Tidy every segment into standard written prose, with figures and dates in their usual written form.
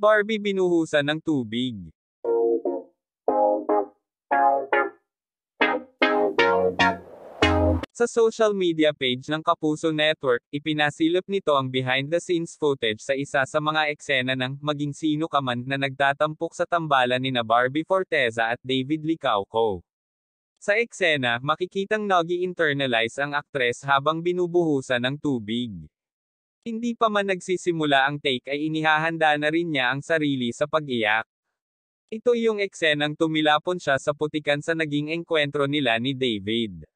Barbie binuhusan ng tubig. Sa social media page ng Kapuso Network, ipinasilip nito ang behind-the-scenes footage sa isa sa mga eksena ng Maging Sino Ka Man na nagtatampok sa tambalan nina Barbie Forteza at David Licauco. Sa eksena, makikitang nag-i-internalize ang aktres habang binubuhusan ng tubig. Hindi pa man nagsisimula ang take ay inihahanda na rin niya ang sarili sa pag-iyak. Ito yung eksenang tumilapon siya sa putikan sa naging engkwentro nila ni David.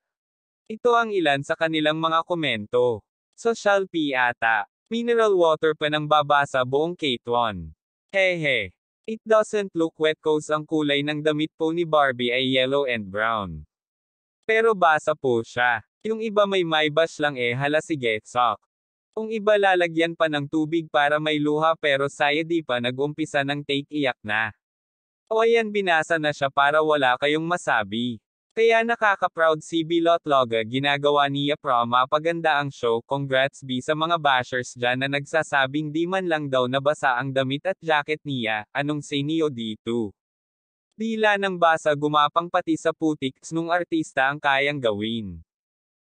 Ito ang ilan sa kanilang mga komento. Social P ata. Mineral water pa nang babasa buong K1. Hehe. It doesn't look wet cause ang kulay ng damit po ni Barbie ay yellow and brown. Pero basa po siya. Yung iba may bash lang hala sige, sok. Kung iba lalagyan pa ng tubig para may luha pero saya di pa nag-umpisa ng take iyak na. O ayan binasa na siya para wala kayong masabi. Kaya nakaka-proud si Bilotloga ginagawa niya mapaganda ang show. Congrats B sa mga bashers dyan na nagsasabing di man lang daw nabasa ang damit at jacket niya, anong say niyo dito? Dila ng basa gumapang pati sa putiks nung artista ang kayang gawin.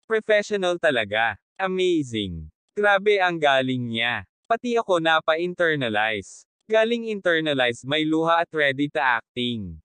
Professional talaga. Amazing. Grabe ang galing niya. Pati ako napa-internalize. Galing internalize may luha at ready to acting.